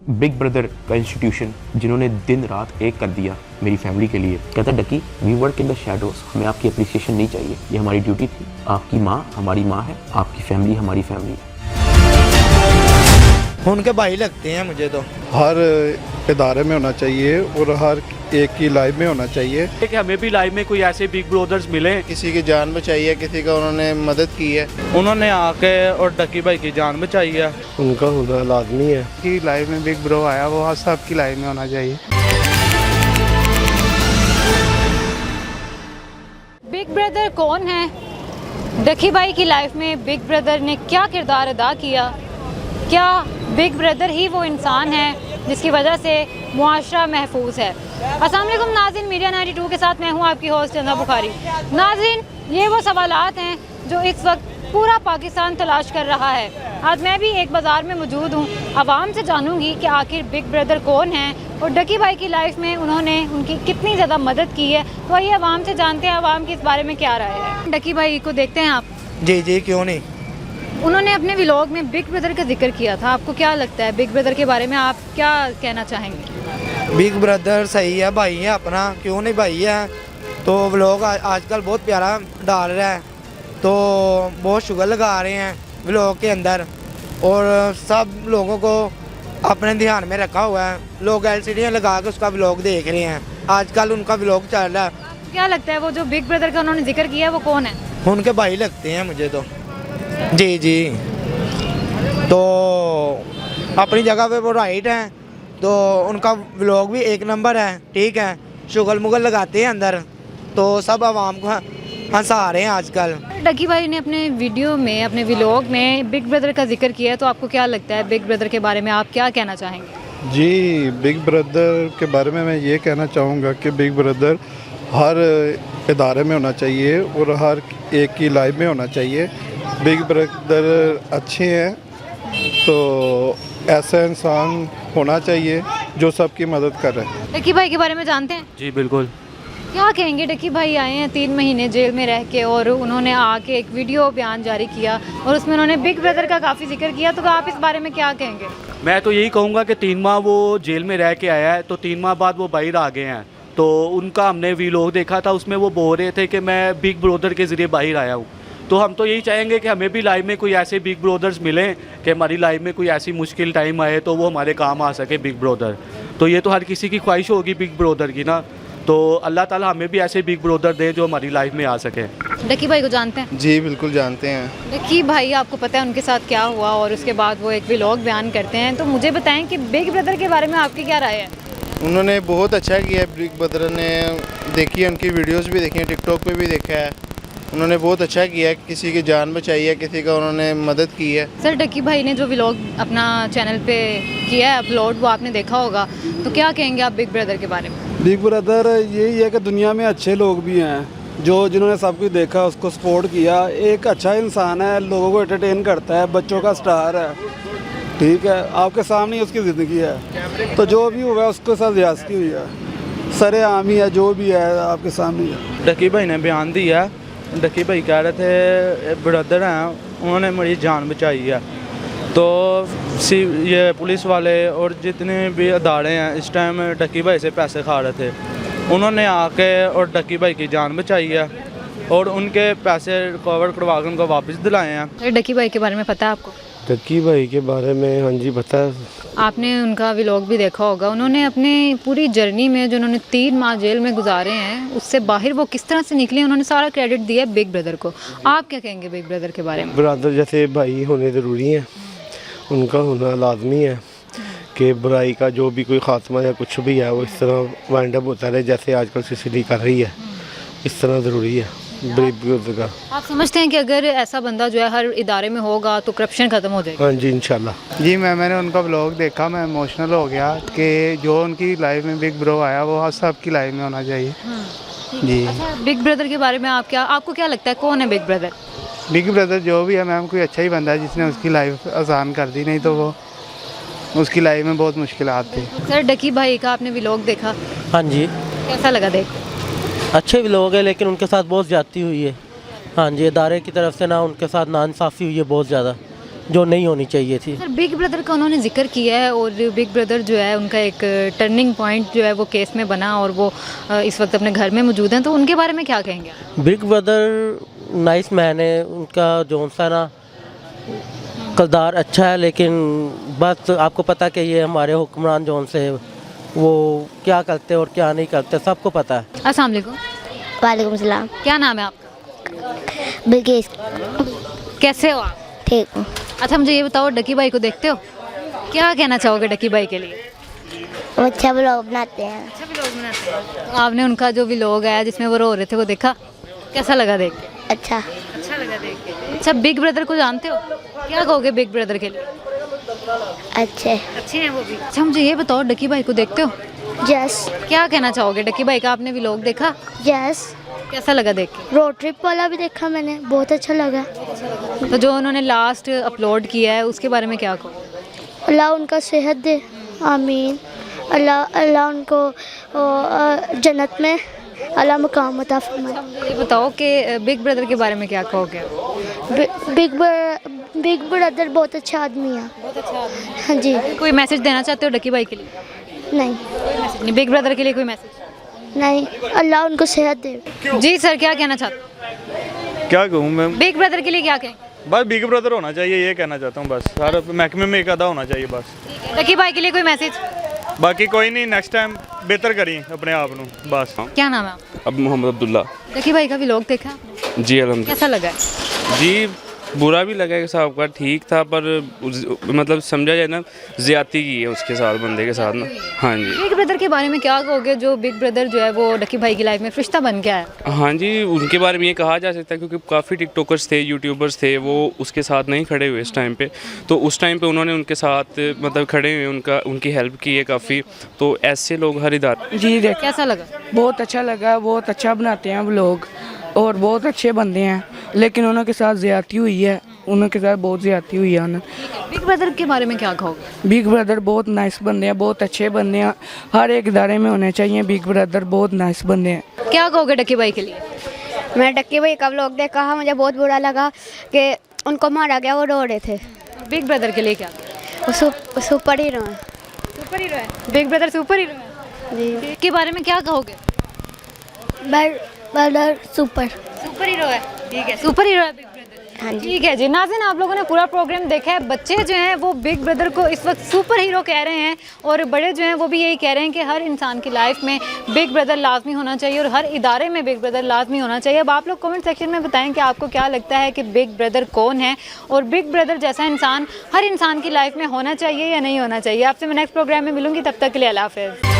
Big brother का institution जिन्होंने दिन रात एक कर दिया मेरी फैमिली के लिए। कहता Ducky, we work in the shadows, हमें आपकी अप्रिसिएशन नहीं चाहिए, ये हमारी ड्यूटी थी। आपकी माँ हमारी माँ है, आपकी फैमिली हमारी फैमिली है। उनके भाई लगते हैं मुझे तो। हर इदारे में होना चाहिए और हर एक की लाइफ में होना चाहिए कि हमें भी लाइफ में कोई ऐसे बिग ब्रदर्स मिले। किसी की जान बचाई है, किसी का उन्होंने मदद की है, उन्होंने आके और डकी भाई की जान बचाई है। उनका होना लाजमी है कि लाइफ में बिग ब्रो आया वो हर सबकी लाइफ में होना चाहिए। बिग ब्रदर कौन है? डकी भाई की लाइफ में बिग ब्रदर ने क्या किरदार अदा किया? क्या बिग ब्रदर ही वो इंसान है जिसकी वजह से मुआशरा महफूज है? अस्सलाम वालेकुम नाज़रीन, मीडिया 92 के साथ मैं हूँ आपकी होस्ट चंदा बुखारी। नाज़रीन, ये वो सवालात हैं जो इस वक्त पूरा पाकिस्तान तलाश कर रहा है। आज मैं भी एक बाज़ार में मौजूद हूँ, आवाम से जानूँगी कि आखिर बिग ब्रदर कौन है और डकी भाई की लाइफ में उन्होंने उनकी कितनी ज़्यादा मदद की है। तो आइए आवाम से जानते हैं आवाम की इस बारे में क्या राय है। डकी भाई को देखते हैं आप? जी जी, क्यों नहीं। उन्होंने अपने व्लॉग में बिग ब्रदर का जिक्र किया था, आपको क्या लगता है बिग ब्रदर के बारे में, आप क्या कहना चाहेंगे? बिग ब्रदर सही है, भाई है अपना, क्यों नहीं भाई है। तो व्लॉग आजकल बहुत प्यारा डाल रहा है, तो बहुत शुगर लगा रहे हैं व्लॉग के अंदर और सब लोगों को अपने ध्यान में रखा हुआ है। लोग एलसीडियाँ लगा के उसका व्लॉग देख रहे हैं, आजकल उनका व्लॉग चल रहा है। क्या लगता है वो जो बिग ब्रदर का उन्होंने जिक्र किया है वो कौन है? उनके भाई लगते हैं मुझे तो। जी जी, तो अपनी जगह पे वो राइट हैं, तो उनका व्लॉग भी एक नंबर है, ठीक है। शुगल मुगल लगाते हैं अंदर, तो सब आवाम को हंसा रहे हैं आजकल। डकी भाई ने अपने वीडियो में, अपने व्लॉग में बिग ब्रदर का जिक्र किया है, तो आपको क्या लगता है बिग ब्रदर के बारे में, आप क्या कहना चाहेंगे? जी, बिग ब्रदर के बारे में मैं ये कहना चाहूँगा कि बिग ब्रदर हर इदारे में होना चाहिए और हर एक की लाइफ में होना चाहिए। बिग ब्रदर अच्छे हैं तो ऐसा इंसान होना चाहिए जो सबकी मदद कर रहे हैं। डकी भाई के बारे में जानते हैं? जी बिल्कुल। क्या कहेंगे? डकी भाई आए हैं 3 महीने जेल में रह के और उन्होंने आके एक वीडियो बयान जारी किया और उसमें उन्होंने बिग ब्रदर का काफ़ी जिक्र किया, तो आप इस बारे में क्या कहेंगे? मैं तो यही कहूँगा कि 3 माह वो जेल में रह के आया है, तो 3 माह बाद वो बाहर आ गए हैं। तो उनका हमने व्लॉग देखा था, उसमें वो बोल रहे थे कि मैं बिग ब्रदर के ज़रिए बाहर आया हूँ। तो हम तो यही चाहेंगे कि हमें भी लाइफ में कोई ऐसे बिग ब्रदर्स मिलें कि हमारी लाइफ में कोई ऐसी मुश्किल टाइम आए तो वो हमारे काम आ सके बिग ब्रदर। तो ये तो हर किसी की ख्वाहिश होगी बिग ब्रदर की ना, तो अल्लाह ताला हमें भी ऐसे बिग ब्रदर दे जो हमारी लाइफ में आ सके। डकी भाई को जानते हैं? जी बिल्कुल जानते हैं। डकी भाई, आपको पता है उनके साथ क्या हुआ और उसके बाद वो एक व्लॉग बयान करते हैं, तो मुझे बताएं कि बिग ब्रदर के बारे में आपकी क्या राय है? उन्होंने बहुत अच्छा किया है बिग ब्रदर ने, देखी है उनकी वीडियोस भी देखी है, टिकटॉक पे भी देखा है। उन्होंने बहुत अच्छा किया है, किसी की जान बचाई है, किसी का उन्होंने मदद की है। सर, डकी भाई ने जो व्लॉग अपना चैनल पे किया है अपलोड, वो आपने देखा होगा, तो क्या कहेंगे आप बिग ब्रदर के बारे में? बिग ब्रदर यही है कि दुनिया में अच्छे लोग भी हैं, जो जिन्होंने सब कुछ देखा उसको सपोर्ट किया। एक अच्छा इंसान है, लोगों को एंटरटेन करता है, बच्चों का स्टार है, ठीक है। आपके सामने ही उसकी ज़िंदगी है, तो जो भी हुआ है उसके साथ ज्यादती हुई है, सरे आम ही है, जो भी है आपके सामने है। डकी भाई ने बयान दिया, डकी भाई कह रहे थे ब्रदर हैं, उन्होंने मेरी जान बचाई है। तो ये पुलिस वाले और जितने भी अदारे हैं इस टाइम डकी भाई से पैसे खा रहे थे, उन्होंने आके और डकी भाई की जान बचाई है और उनके पैसे रिकवर करवा कर उनको वापस दिलाए हैं। डकी भाई के बारे में पता है आपको? डकी भाई के बारे में हाँ जी पता है। आपने उनका व्लॉग भी देखा होगा। उन्होंने अपने पूरी जर्नी में जो उन्होंने 3 माह जेल में गुजारे हैं, उससे बाहर वो किस तरह से निकले, उन्होंने सारा क्रेडिट दिया बिग ब्रदर को। आप क्या कहेंगे बिग ब्रदर के बारे में? ब्रदर जैसे भाई होने ज़रूरी हैं, उनका होना लाजमी है कि बुराई का जो भी कोई खात्मा या कुछ भी है वो इस तरह वाइंड अप होता रहे, जैसे आजकल सीसीडी कर रही है, इस तरह ज़रूरी है बिग ब्रदर का। आप समझते हैं कि अगर ऐसा बंदा जो है हर इदारे में होगा तो करप्शन ख़त्म हो जाएगा? हाँ जी इंशाल्लाह। जी मैंने उनका व्लॉग देखा, मैं इमोशनल हो गया कि जो उनकी लाइफ में बिग ब्रो आया वो हर सबकी लाइफ में होना चाहिए। जी। अच्छा, बिग ब्रदर के बारे में आपको क्या लगता है कौन है बिग ब्रदर? बिग ब्रदर जो भी है मैम, कोई अच्छा ही बंदा है जिसने उसकी लाइफ आसान कर दी, नहीं तो वो उसकी लाइफ में बहुत मुश्किलात थी। सर, डकी भाई का आपने व्लॉग देखा? हाँ जी, कैसा लगा देख? अच्छे भी लोग हैं लेकिन उनके साथ बहुत ज़्यादती हुई है। हाँ जी, इदारे की तरफ से ना उनके साथ नाइंसाफ़ी हुई है बहुत ज़्यादा, जो नहीं होनी चाहिए थी। सर बिग ब्रदर का उन्होंने जिक्र किया है और बिग ब्रदर जो है उनका एक टर्निंग पॉइंट जो है वो केस में बना और वो इस वक्त अपने घर में मौजूद हैं, तो उनके बारे में क्या कहेंगे आप? बिग ब्रदर नाइस मैन है, उनका जो सा ना किरदार अच्छा है, लेकिन बस आपको पता कि ये हमारे हुक्मरान जोन से वो क्या करते और क्या नहीं करते सबको पता है। अस्सलाम वालेकुम। वालेकुम सलाम। क्या नाम है आपका? बिल्किस। कैसे हो आप? ठीक हूँ। अच्छा मुझे ये बताओ, डकी भाई को देखते हो? क्या कहना चाहोगे डकी भाई के लिए? वो अच्छा व्लॉग बनाते हैं। अच्छा व्लॉग बनाते हैं। तो आपने उनका जो व्लॉग है जिसमें वो रो रहे थे वो देखा, कैसा लगा देख के? अच्छा। अच्छा लगा देख के। अच्छा बिग ब्रदर को जानते हो? क्या कहोगे बिग ब्रदर के लिए? अच्छे हैं वो भी। अच्छा मुझे ये बताओ, डकी भाई को देखते हो? यस। क्या कहना चाहोगे डकी भाई का? आपने व्लॉग देखा, यस। कैसा लगा देख के? रोड ट्रिप वाला भी देखा मैंने, बहुत अच्छा लगा। तो जो उन्होंने लास्ट अपलोड किया है उसके बारे में क्या कहो? अल्लाह उनका सेहत दे, आमीन। अल्लाह उनको जन्नत में अल्लाह मुकाम अता फरमाए। ये बताओ कि बिग ब्रदर के बारे में क्या कहोगे? बिग ब्रदर बहुत अच्छा आदमी है। बहुत अच्छा आदमी। हाँ जी। कोई मैसेज देना चाहते हो डकी भाई के लिए? नहीं कोई मैसेज नहीं। बिग ब्रदर के लिए कोई मैसेज नहीं, अल्लाह उनको सेहत दे। जी सर, क्या कहना चाहते हो? क्या कहूँ मैं, बिग ब्रदर के लिए क्या कहें? बस बिग ब्रदर होना चाहिए, ये कहना चाहता हूँ बस। हर महकमे में एक आधा होना चाहिए बस। डकी भाई के लिए कोई मैसेज? बाकी कोई नहीं, नेक्स्ट टाइम बेहतर करी अपने आप ਨੂੰ बस। क्या नाम है आपका? अब मोहम्मद अब्दुल्ला। डकी भाई का व्लॉग देखा आपने? जी अलहमदुलिल्लाह। कैसा लगा है? जी बुरा भी लगा कि साहब का, ठीक था पर मतलब समझा जाए ना ज़्यादती की है उसके साथ, बंदे के साथ ना। हाँ जी। बिग ब्रदर के बारे में क्या कहोगे? जो बिग ब्रदर जो है वो डकी भाई की लाइफ में फरिश्ता बन गया है। हाँ जी, उनके बारे में ये कहा जा सकता है क्योंकि काफ़ी टिकटॉकर्स थे, यूट्यूबर्स थे, वो उसके साथ नहीं खड़े हुए इस टाइम पे, तो उस टाइम पे उन्होंने उनके साथ मतलब खड़े हुए, उनकी हेल्प की है काफ़ी। तो ऐसे लोग हर इदारे। जी देख, कैसा लगा? बहुत अच्छा लगा, बहुत अच्छा बनाते हैं वो लोग और बहुत अच्छे बंदे हैं, लेकिन उनके साथ ज़्यादती हुई है, उनके साथ बहुत ज़्यादती हुई है। बिग ब्रदर के बारे में क्या कहोगे? बिग ब्रदर बहुत नाइस बंदे हैं, बहुत अच्छे बंदे हैं, हर एक इदारे में होने चाहिए बिग ब्रदर, बहुत नाइस बंदे हैं। क्या कहोगे डकी भाई के लिए? मैं डक्की भाई का व्लॉग देखा, मुझे बहुत बुरा लगा कि उनको मारा गया, वो रो रहे थे। बिग ब्रदर के लिए क्या? वो सुपर हीरो है। सुपर हीरो है बिग ब्रदर, सुपर हीरो है जी। के बारे में क्या कहोगे? ब्रदर सुपर हीरो है। ठीक है, सुपर हीरो है बिग ब्रदर। हाँ जी। ठीक है जी, नाज़रीन आप लोगों ने पूरा प्रोग्राम देखा है। बच्चे जो हैं वो बिग ब्रदर को इस वक्त सुपर हीरो कह रहे हैं और बड़े जो हैं वो भी यही कह रहे हैं कि हर इंसान की लाइफ में बिग ब्रदर लाजमी होना चाहिए और हर इदारे में बिग ब्रदर लाजमी होना चाहिए। अब आप लोग कमेंट सेक्शन में बताएं कि आपको क्या लगता है कि बिग ब्रदर कौन है और बिग ब्रदर जैसा इंसान हर इंसान की लाइफ में होना चाहिए या नहीं होना चाहिए। आपसे मैं नेक्स्ट प्रोग्राम में मिलूंगी, तब तक के लिए अल्लाह हाफ़िज़।